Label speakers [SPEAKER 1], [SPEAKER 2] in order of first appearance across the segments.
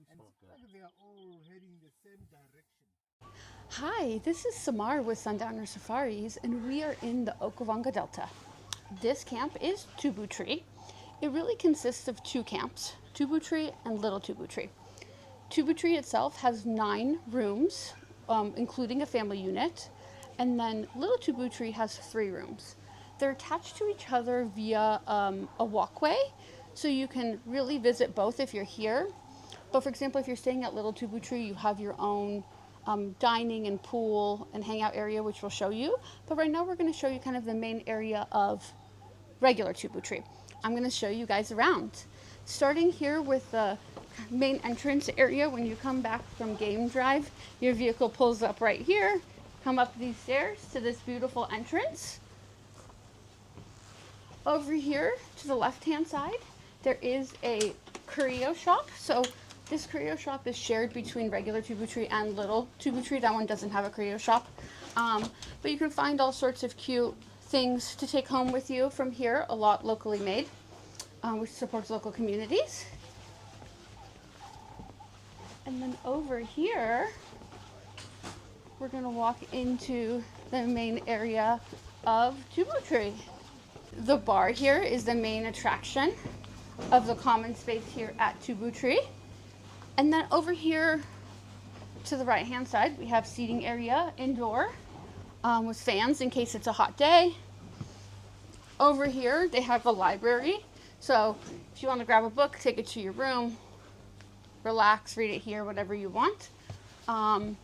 [SPEAKER 1] They are all heading the same direction.
[SPEAKER 2] Hi, this is Samar with Sundowners Safaris, and we are in the Okavango Delta. This camp is Tubu Tree. It really consists of two camps, Tubu Tree and Little Tubu Tree. Tubu Tree itself has 9 rooms, including a family unit, and then Little Tubu Tree has 3 rooms. They're attached to each other via a walkway, so you can really visit both if you're here. But for example, if you're staying at Little Tubu Tree, you have your own dining and pool and hangout area, which we'll show you. But right now we're going to show you kind of the main area of regular Tubu Tree. I'm going to show you guys around. Starting here with the main entrance area, when you come back from game drive, your vehicle pulls up right here. Come up these stairs to this beautiful entrance. Over here to the left hand side, there is a curio shop. So this curio shop is shared between regular Tubu Tree and Little Tubu Tree. That one doesn't have a curio shop. But you can find all sorts of cute things to take home with you from here, a lot locally made, which supports local communities. And then over here, we're going to walk into the main area of Tubu Tree. The bar here is the main attraction of the common space here at Tubu Tree. And then over here to the right hand side, we have seating area indoor with fans in case it's a hot day. Over here, they have a library. So if you want to grab a book, take it to your room, relax, read it here, whatever you want. And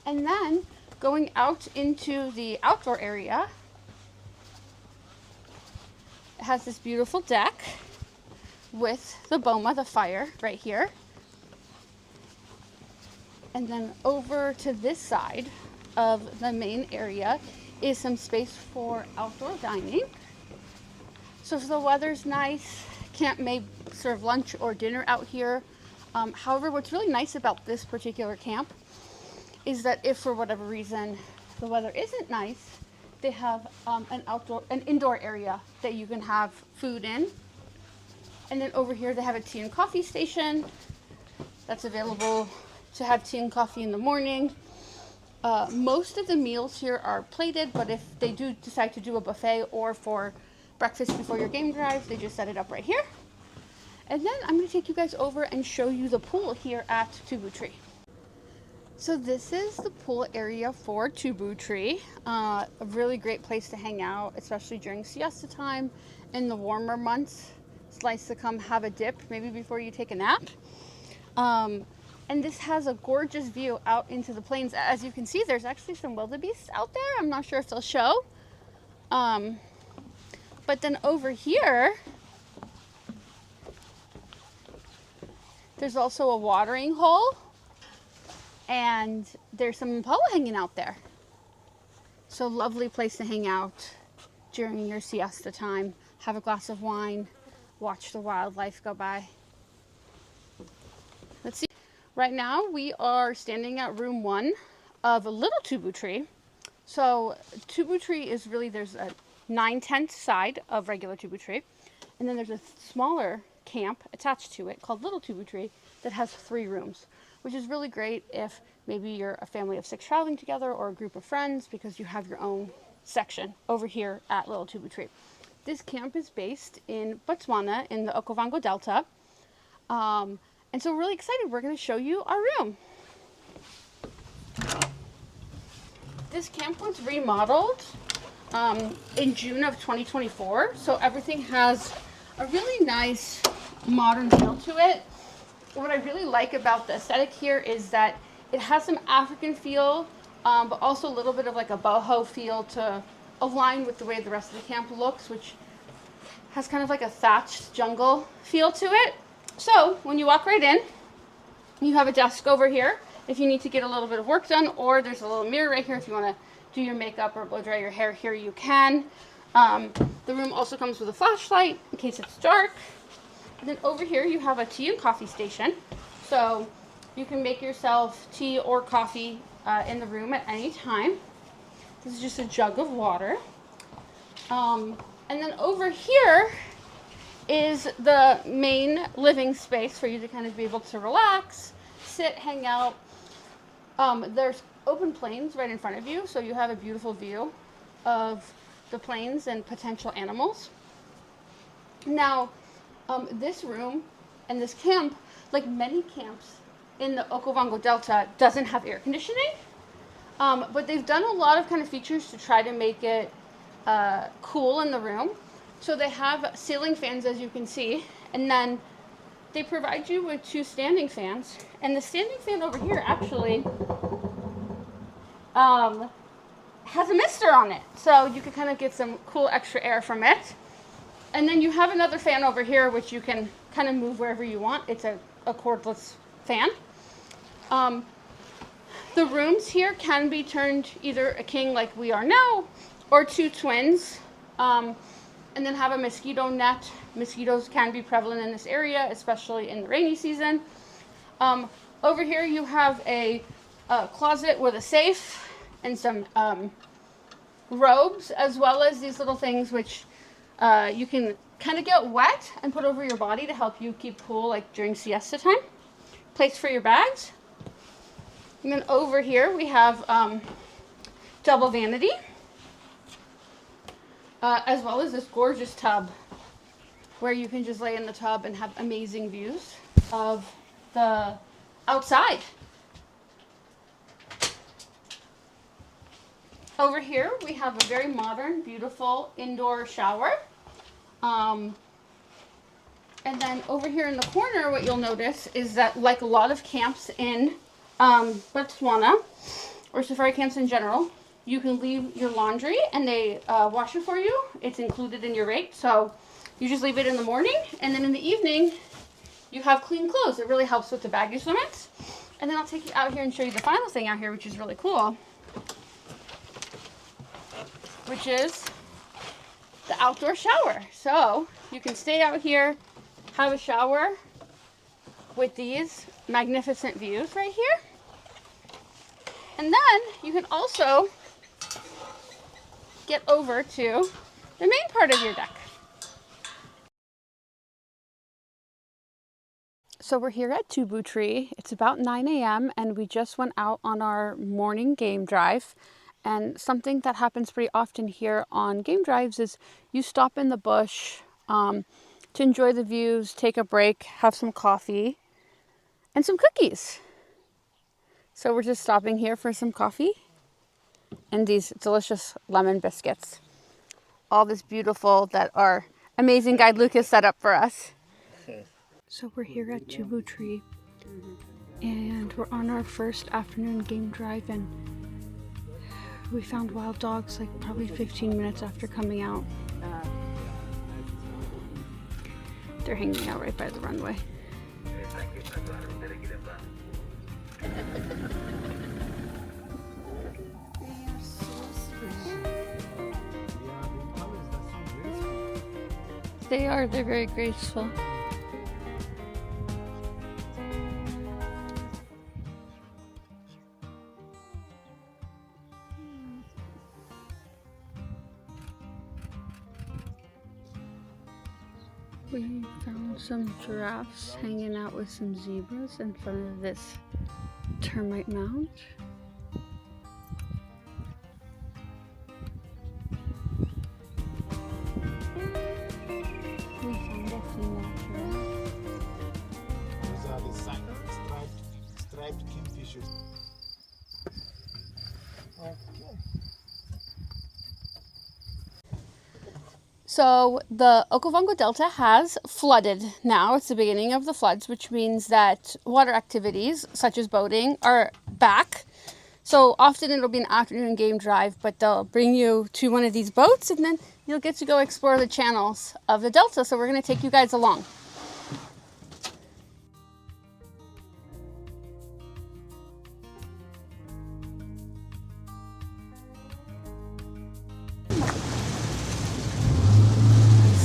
[SPEAKER 2] then going out into the outdoor area, it has this beautiful deck with the boma, the fire, right here. And then over to this side of the main area is some space for outdoor dining. So if the weather's nice, can't make serve lunch or dinner out here. However, what's really nice about this particular camp is that if for whatever reason the weather isn't nice, they have an indoor area that you can have food in. And then over here they have a tea and coffee station that's available to have tea and coffee in the morning. Most of the meals here are plated, but if they do decide to do a buffet or for breakfast before your game drive, they just set it up right here. And then I'm going to take you guys over and show you the pool here at Tubu Tree. So this is the pool area for Tubu Tree. A really great place to hang out, especially during siesta time in the warmer months. It's nice to come have a dip, maybe before you take a nap. And this has a gorgeous view out into the plains. As you can see, there's actually some wildebeest out there. I'm not sure if they'll show. But then over here, there's also a watering hole. And there's some impala hanging out there. So lovely place to hang out during your siesta time. Have a glass of wine, watch the wildlife go by. Let's see. Right now we are standing at room 1 of a Little Tubu Tree. So Tubu Tree is really, there's a 9-tent side of regular Tubu Tree. And then there's a smaller camp attached to it called Little Tubu Tree that has 3 rooms, which is really great if maybe you're a family of 6 traveling together or a group of friends, because you have your own section over here at Little Tubu Tree. This camp is based in Botswana in the Okavango Delta. And so we're really excited. We're going to show you our room. This camp was remodeled in June of 2024. So everything has a really nice modern feel to it. What I really like about the aesthetic here is that it has some African feel, but also a little bit of like a boho feel to align with the way the rest of the camp looks, which has kind of like a thatched jungle feel to it. So when you walk right in, you have a desk over here if you need to get a little bit of work done, or there's a little mirror right here if you want to do your makeup or blow dry your hair here, you can. The room also comes with a flashlight in case it's dark. And then over here you have a tea and coffee station. So you can make yourself tea or coffee in the room at any time. This is just a jug of water. And then over here is the main living space for you to kind of be able to relax, sit, hang out. There's open plains right in front of you, so you have a beautiful view of the plains and potential animals. Now, this room and this camp, like many camps in the Okavango Delta, doesn't have air conditioning, but they've done a lot of kind of features to try to make it cool in the room. So they have ceiling fans, as you can see, and then they provide you with 2 standing fans. And the standing fan over here actually has a mister on it, so you can kind of get some cool extra air from it. And then you have another fan over here, which you can kind of move wherever you want. It's a cordless fan. The rooms here can be turned either a king like we are now, or 2 twins. And then have a mosquito net. Mosquitoes can be prevalent in this area, especially in the rainy season. Over here you have a closet with a safe and some robes, as well as these little things which you can kind of get wet and put over your body to help you keep cool, like during siesta time. Place for your bags. And then over here we have double vanity. As well as this gorgeous tub where you can just lay in the tub and have amazing views of the outside. Over here we have a very modern, beautiful indoor shower. And then over here in the corner, what you'll notice is that, like a lot of camps in Botswana, or safari camps in general, you can leave your laundry and they wash it for you. It's included in your rate. So you just leave it in the morning, and then in the evening you have clean clothes. It really helps with the baggage limits. And then I'll take you out here and show you the final thing out here, which is really cool, which is the outdoor shower. So you can stay out here, have a shower with these magnificent views right here. And then you can also get over to the main part of your deck. So we're here at Tubu Tree. It's about 9 a.m. and we just went out on our morning game drive. And something that happens pretty often here on game drives is you stop in the bush to enjoy the views, take a break, have some coffee and some cookies. So we're just stopping here for some coffee and these delicious lemon biscuits. All this beautiful that our amazing guide Lucas set up for us. So we're here at Tubu Tree and we're on our first afternoon game drive, and we found wild dogs like probably 15 minutes after coming out. They're hanging out right by the runway. They're very graceful. We found some giraffes hanging out with some zebras in front of this termite mound. We found a female giraffe.
[SPEAKER 1] These are the striped kingfishers. Okay.
[SPEAKER 2] So the Okavango Delta has flooded now. It's the beginning of the floods, which means that water activities such as boating are back. So often it'll be an afternoon game drive, but they'll bring you to one of these boats and then you'll get to go explore the channels of the Delta. So we're going to take you guys along.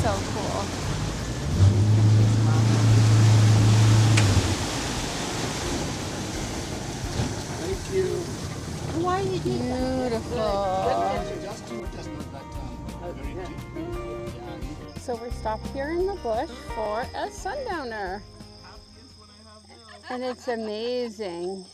[SPEAKER 2] So cool.
[SPEAKER 1] Thank you.
[SPEAKER 2] Why are you beautiful?
[SPEAKER 1] Just not that very deep. Yeah,
[SPEAKER 2] So we stopped here in the bush for a sundowner. And it's amazing.